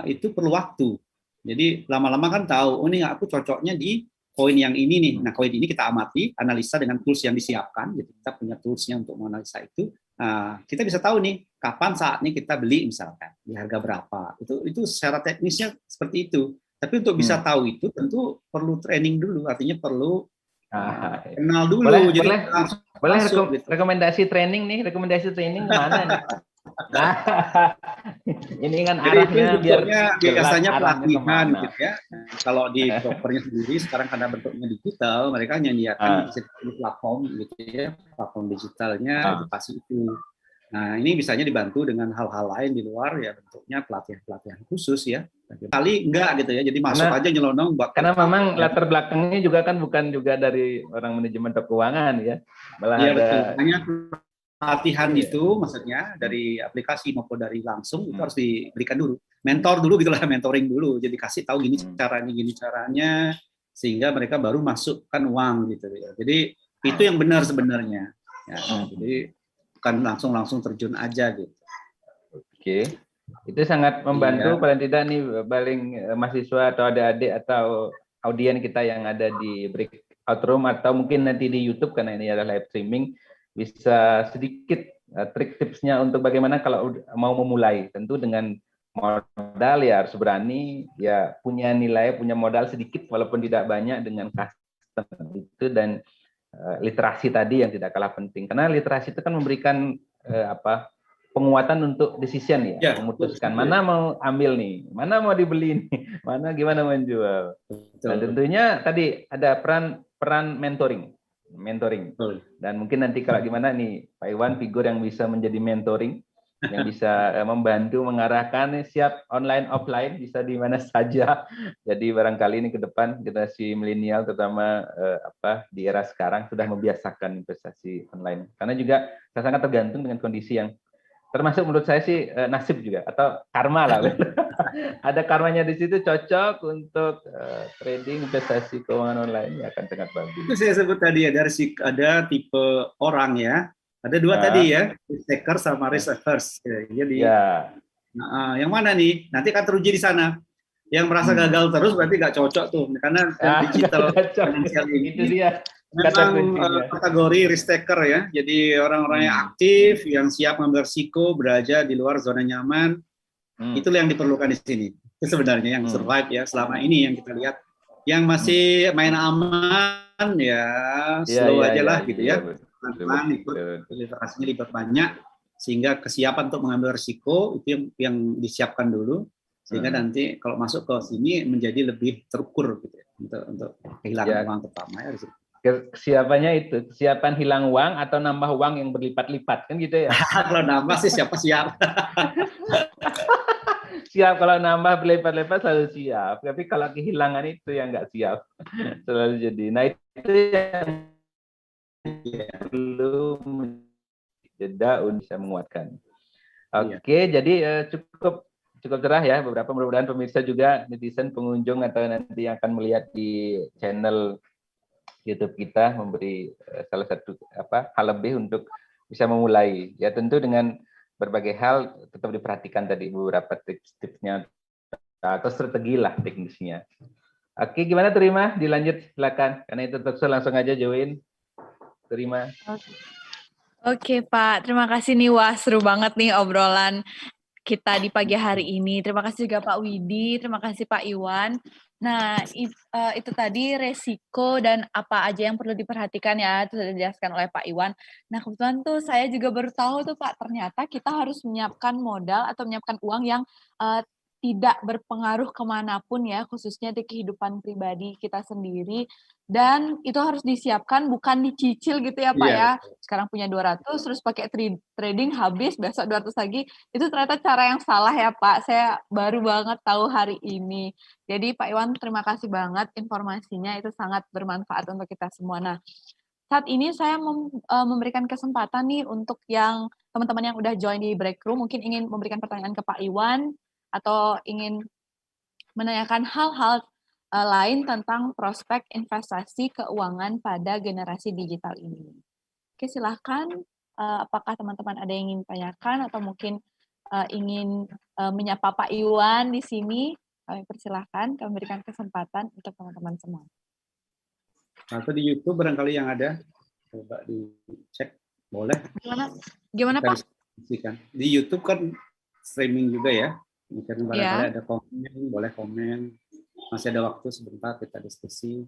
itu perlu waktu. Jadi lama-lama kan tahu, oh ini aku cocoknya di koin yang ini nih. Nah koin ini kita amati, analisa dengan tools yang disiapkan, gitu. Kita punya toolsnya untuk menganalisa itu. Kita bisa tahu nih kapan saatnya kita beli misalkan di harga berapa. Itu secara teknisnya seperti itu. Tapi untuk bisa tahu itu tentu perlu training dulu, artinya perlu kenal dulu. Boleh gitu. Rekomendasi training mana nih? Ini kan arahnya biasanya pelatihan gitu ya. Kalau di brokernya sendiri sekarang karena bentuknya digital, mereka menyediakan platform gitu ya, platform digitalnya edukasi itu. Nah, ini bisanya dibantu dengan hal-hal lain di luar ya, bentuknya pelatihan khusus ya. Kali enggak gitu ya, jadi masuk aja nyelonong. Karena memang latar belakangnya juga kan bukan juga dari orang manajemen keuangan ya. Malah ya, ada betul. latihan itu maksudnya dari aplikasi maupun dari langsung itu harus diberikan dulu. Mentor dulu gitulah, mentoring dulu. Jadi kasih tahu gini caranya sehingga mereka baru masukkan uang gitu ya. Jadi itu yang benar sebenarnya. Ya, jadi bukan langsung terjun aja gitu. Oke. Itu sangat membantu paling tidak nih paling mahasiswa atau adik-adik atau audien kita yang ada di breakout room atau mungkin nanti di YouTube karena ini adalah live streaming bisa sedikit trik tipsnya untuk bagaimana kalau mau memulai. Tentu dengan modal ya harus berani, ya punya nilai, punya modal sedikit walaupun tidak banyak dengan custom itu dan literasi tadi yang tidak kalah penting. Karena literasi itu kan memberikan penguatan untuk decision ya, memutuskan mana mau ambil nih, mana mau dibeli nih, mana gimana menjual. Dan tentunya tadi ada peran mentoring. Dan mungkin nanti kalau gimana nih Pak Iwan figur yang bisa menjadi mentoring, yang bisa membantu mengarahkan siap online offline bisa di mana saja. Jadi barangkali ini ke depan generasi milenial terutama di era sekarang sudah membiasakan investasi online. Karena juga sangat tergantung dengan kondisi yang termasuk menurut saya sih nasib juga atau karma lah. Ada karmanya di situ cocok untuk trading investasi keuangan online ya akan sangat bagus. Itu saya sebut tadi ada tipe orang ya. Ada dua tadi ya, risk taker sama risk averse. Jadi yang mana nih? Nanti kan teruji di sana. Yang merasa gagal terus berarti nggak cocok tuh, karena digital financial ini itu dia. Memang kategori risk taker ya, jadi orang-orang yang aktif, yang siap mengambil risiko, berada di luar zona nyaman, itulah yang diperlukan di sini. Itu sebenarnya yang survive ya selama ini yang kita lihat. Yang masih main aman ya, slow aja lah gitu ya. Teman-teman ikut literasinya libat banyak, sehingga kesiapan untuk mengambil risiko itu yang disiapkan dulu, sehingga nanti kalau masuk ke sini menjadi lebih terukur gitu ya, untuk kehilangan uang pertama ya. Kesiapannya itu kesiapan hilang uang atau nambah uang yang berlipat-lipat kan gitu ya. Kalau nambah sih siapa siap. Siap kalau nambah berlipat-lipat selalu siap. Tapi kalau kehilangan itu yang nggak siap selalu jadi. Nah itu yang perlu jeda untuk bisa menguatkan. Oke, jadi cukup cerah ya. Mudah-mudahan pemirsa juga netizen pengunjung atau nanti yang akan melihat di channel YouTube kita memberi salah satu hal lebih untuk bisa memulai. Ya tentu dengan berbagai hal tetap diperhatikan tadi beberapa tips-tipsnya atau strategi lah teknisnya. Oke, gimana Terima? Dilanjut silakan. Karena itu langsung aja join. Terima. Oke Pak, terima kasih nih. Wah seru banget nih obrolan kita di pagi hari ini. Terima kasih juga Pak Widi, terima kasih Pak Iwan. Nah, itu tadi resiko dan apa aja yang perlu diperhatikan ya, itu sudah dijelaskan oleh Pak Iwan. Nah, kebetulan tuh saya juga baru tahu tuh Pak, ternyata kita harus menyiapkan modal atau menyiapkan uang yang tidak berpengaruh kemanapun ya, khususnya di kehidupan pribadi kita sendiri. Dan itu harus disiapkan, bukan dicicil gitu ya Pak ya. Sekarang punya 200, terus pakai trading habis, besok 200 lagi. Itu ternyata cara yang salah ya Pak. Saya baru banget tahu hari ini. Jadi Pak Iwan terima kasih banget informasinya, itu sangat bermanfaat untuk kita semua. Nah, saat ini saya memberikan kesempatan nih untuk yang teman-teman yang udah join di break room, mungkin ingin memberikan pertanyaan ke Pak Iwan, atau ingin menanyakan hal-hal lain tentang prospek investasi keuangan pada generasi digital ini. Oke, silahkan. Apakah teman-teman ada yang ingin tanyakan atau mungkin ingin menyapa Pak Iwan di sini? Kami persilahkan, kami berikan kesempatan untuk teman-teman semua. Atau di YouTube barangkali yang ada, coba dicek, boleh. Gimana Pak? Di YouTube kan streaming juga ya. Mungkin barangkali ada komen, boleh komen. Masih ada waktu sebentar kita diskusi.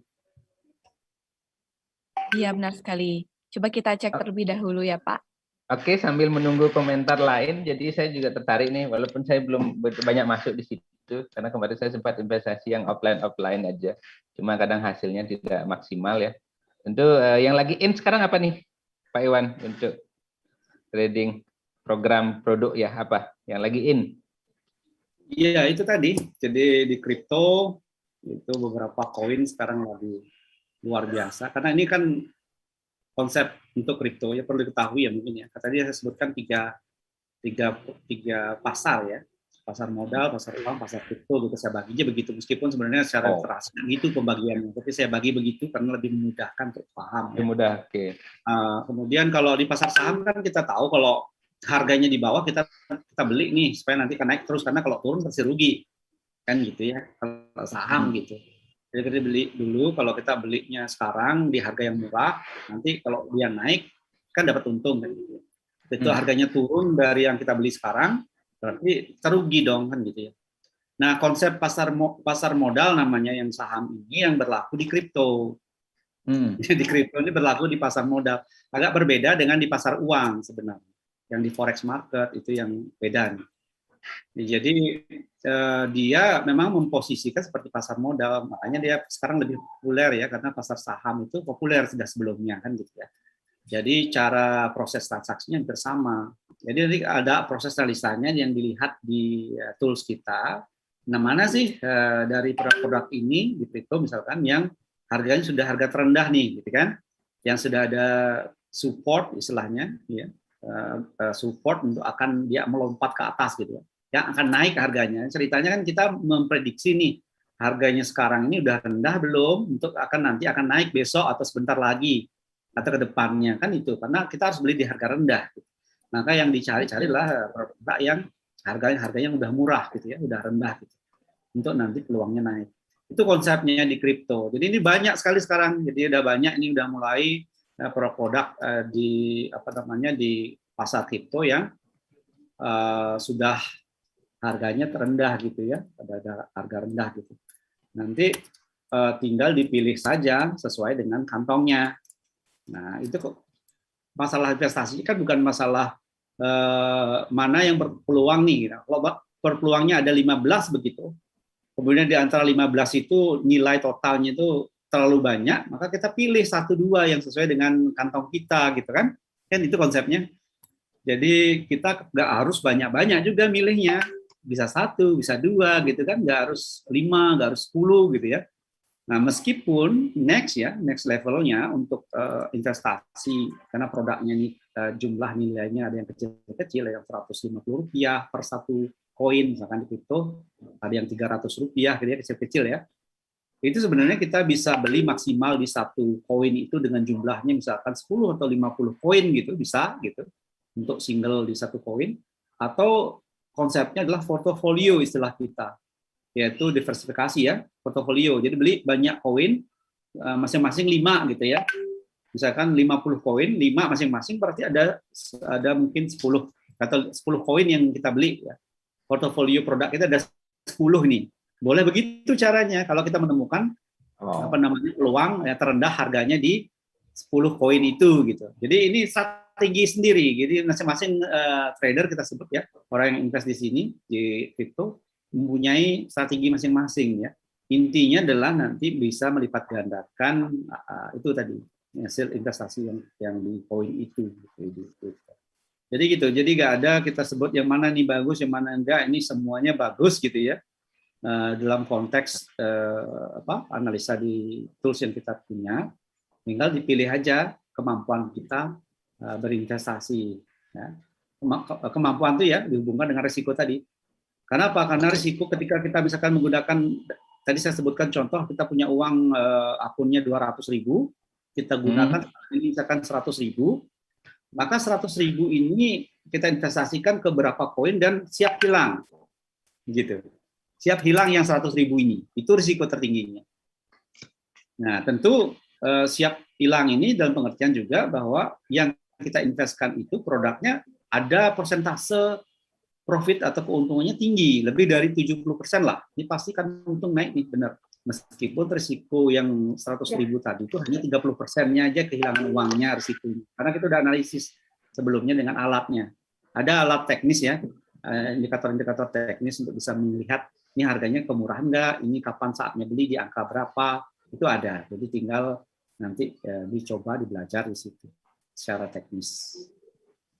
Iya, benar sekali. Coba kita cek terlebih dahulu ya, Pak. Oke, sambil menunggu komentar lain, jadi saya juga tertarik nih, walaupun saya belum banyak masuk di situ, karena kemarin saya sempat investasi yang offline aja. Cuma kadang hasilnya tidak maksimal ya. Tentu yang lagi in sekarang apa nih, Pak Iwan, untuk trading program produk ya, apa yang lagi in? Iya, itu tadi. Jadi di kripto itu beberapa koin sekarang lagi luar biasa. Karena ini kan konsep untuk kripto ya perlu diketahui ya mungkin ya. Tadi saya sebutkan tiga pasar ya, pasar modal, pasar uang, pasar kripto gitu saya baginya begitu, meskipun sebenarnya secara literasi gitu pembagiannya, tapi saya bagi begitu karena lebih memudahkan untuk paham. Lebih mudah, oke. Kemudian kalau di pasar saham kan kita tahu kalau harganya di bawah kita beli nih supaya nanti naik terus, karena kalau turun pasti rugi kan gitu ya kalau saham gitu. Jadi kita beli dulu, kalau kita belinya sekarang di harga yang murah, nanti kalau dia naik kan dapat untung kan gitu. Itu harganya turun dari yang kita beli sekarang, berarti terugi dong kan gitu ya. Nah, konsep pasar modal namanya yang saham ini yang berlaku di kripto. Di kripto ini berlaku di pasar modal. Agak berbeda dengan di pasar uang sebenarnya. Yang di forex market itu yang beda nih. Jadi dia memang memposisikan seperti pasar modal, makanya dia sekarang lebih populer ya, karena pasar saham itu populer sudah sebelumnya kan gitu ya. Jadi cara proses transaksinya hampir sama. Jadi nanti ada proses analisanya yang dilihat di tools kita. Nah, mana sih dari produk-produk ini di kripto misalkan yang harganya sudah harga terendah nih, gitu kan? Yang sudah ada support istilahnya, ya, support untuk akan dia melompat ke atas gitu ya. Yang akan naik harganya. Ceritanya kan kita memprediksi nih harganya sekarang ini udah rendah belum untuk nanti akan naik besok atau sebentar lagi atau ke depannya kan itu, karena kita harus beli di harga rendah. Maka yang dicari-carilah produk yang harganya udah murah gitu ya, udah rendah gitu. Untuk nanti peluangnya naik. Itu konsepnya di kripto. Jadi ini banyak sekali sekarang. Jadi udah banyak ini udah mulai produk di di pasar kripto yang sudah harganya terendah gitu ya, ada harga rendah gitu. Nanti tinggal dipilih saja sesuai dengan kantongnya. Nah, itu kok masalah investasi kan bukan masalah mana yang berpeluang nih. Kalau berpeluangnya ada 15 begitu, kemudian di antara 15 itu nilai totalnya itu terlalu banyak, maka kita pilih 1-2 yang sesuai dengan kantong kita gitu kan. Kan itu konsepnya. Jadi kita nggak harus banyak-banyak juga milihnya. Bisa 1, bisa 2 gitu kan, nggak harus 5, nggak harus 10 gitu ya. Nah, meskipun next levelnya untuk investasi, karena produknya ini jumlah nilainya ada yang kecil-kecil, yang Rp150 per satu koin, misalkan di kripto, ada yang Rp300, gitu ya, kecil-kecil ya. Itu sebenarnya kita bisa beli maksimal di satu koin itu dengan jumlahnya misalkan 10 atau 50 koin gitu, bisa gitu, untuk single di satu koin, atau konsepnya adalah portofolio istilah kita, yaitu diversifikasi ya, portofolio. Jadi beli banyak koin, masing-masing 5 gitu ya. Misalkan 50 koin, 5 masing-masing berarti ada mungkin 10 atau 10 koin yang kita beli ya. Portofolio produk kita ada 10 nih. Boleh begitu caranya kalau kita menemukan peluang ya terendah harganya di 10 koin itu gitu. Jadi ini strategi sendiri. Jadi masing-masing trader kita sebut ya, orang yang invest di sini di kripto mempunyai strategi masing-masing ya. Intinya adalah nanti bisa melipat gandakan itu tadi hasil investasi yang di koin itu. Jadi gitu. Jadi nggak ada kita sebut yang mana nih bagus, yang mana enggak. Ini semuanya bagus gitu ya. Dalam konteks analisa di tools yang kita punya, tinggal dipilih aja kemampuan kita berinvestasi. Ya. Kemampuan itu ya dihubungkan dengan risiko tadi. Karena apa? Karena risiko ketika kita misalkan menggunakan, tadi saya sebutkan contoh, kita punya uang akunnya 200.000, kita gunakan ini misalkan 100.000, maka 100.000 ini kita investasikan ke berapa koin dan siap hilang, gitu. Siap hilang yang 100.000 ini, itu risiko tertingginya. Nah, tentu siap hilang ini dalam pengertian juga bahwa yang kita investkan itu produknya ada persentase profit atau keuntungannya tinggi, lebih dari 70% lah. Ini pasti kan untung naik nih, benar. Meskipun risiko yang 100.000 tadi itu hanya 30%-nya aja kehilangan uangnya risikonya. Karena kita udah analisis sebelumnya dengan alatnya. Ada alat teknis ya, indikator-indikator teknis untuk bisa melihat ini harganya kemurahan nggak, ini kapan saatnya beli, di angka berapa, itu ada. Jadi tinggal nanti dicoba, dibelajar di situ secara teknis.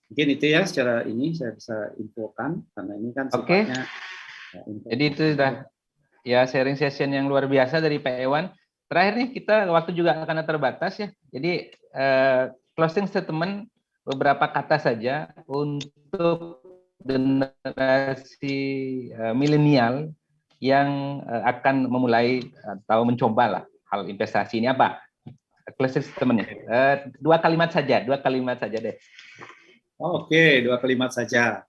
Mungkin itu ya secara ini saya bisa infokan karena ini kan sifatnya. Jadi itu sudah ya sharing session yang luar biasa dari Pak Ewan. Terakhir nih kita waktu juga karena terbatas ya. Jadi closing statement beberapa kata saja untuk generasi milenial yang akan memulai atau mencoba lah hal investasi ini apa? Closing statement-nya. Dua kalimat saja deh. Oke, 2 kalimat saja.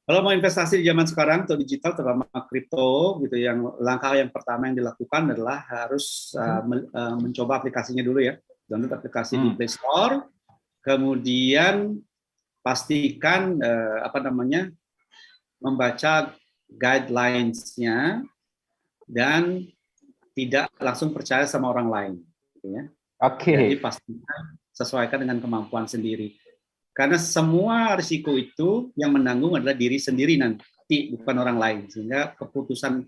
Kalau mau investasi di zaman sekarang atau digital, terutama kripto, gitu, yang langkah yang pertama yang dilakukan adalah harus mencoba aplikasinya dulu ya. Download aplikasi di Play Store, kemudian pastikan membaca guidelines-nya dan tidak langsung percaya sama orang lain. Gitu ya. Jadi pastikan sesuaikan dengan kemampuan sendiri. Karena semua risiko itu yang menanggung adalah diri sendiri nanti, bukan orang lain. Sehingga keputusan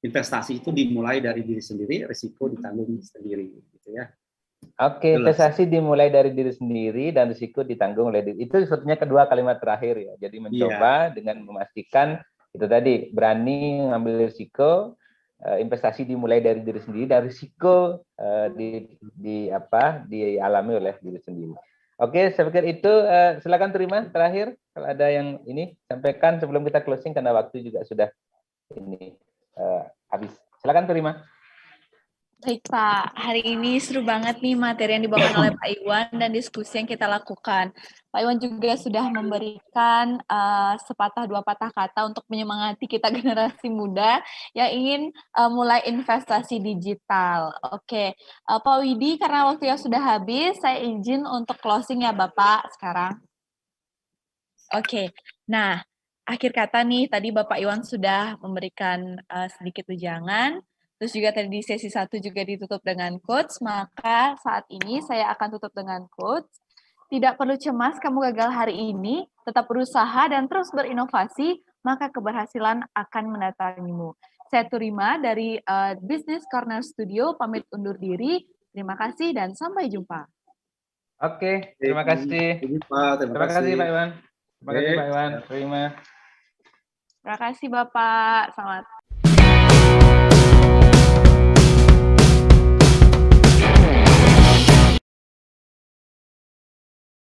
investasi itu dimulai dari diri sendiri, risiko ditanggung sendiri. Gitu ya. Oke, investasi dimulai dari diri sendiri dan risiko ditanggung oleh diri. Itu sebetulnya kedua kalimat terakhir ya. Jadi mencoba dengan memastikan itu tadi berani mengambil risiko, investasi dimulai dari diri sendiri dan risiko dialami oleh diri sendiri. Oke, saya pikir itu silakan terima terakhir kalau ada yang ini sampaikan sebelum kita closing karena waktu juga sudah ini habis. Silakan terima. Baik Pak, hari ini seru banget nih materi yang dibawakan oleh Pak Iwan dan diskusi yang kita lakukan. Pak Iwan juga sudah memberikan sepatah dua patah kata untuk menyemangati kita generasi muda yang ingin mulai investasi digital. Oke, Pak Widi, karena waktu yang sudah habis, saya izin untuk closing ya Bapak sekarang. Oke, nah akhir kata nih, tadi Bapak Iwan sudah memberikan sedikit ujangan. Terus juga tadi di sesi 1 juga ditutup dengan quotes, maka saat ini saya akan tutup dengan quotes. Tidak perlu cemas kamu gagal hari ini, tetap berusaha dan terus berinovasi, maka keberhasilan akan mendatangimu. Saya Turima dari Business Corner Studio, pamit undur diri. Terima kasih dan sampai jumpa. Oke, terima kasih. Terima kasih Pak Iwan. Terima kasih Pak Iwan. Terima kasih Bapak. Selamat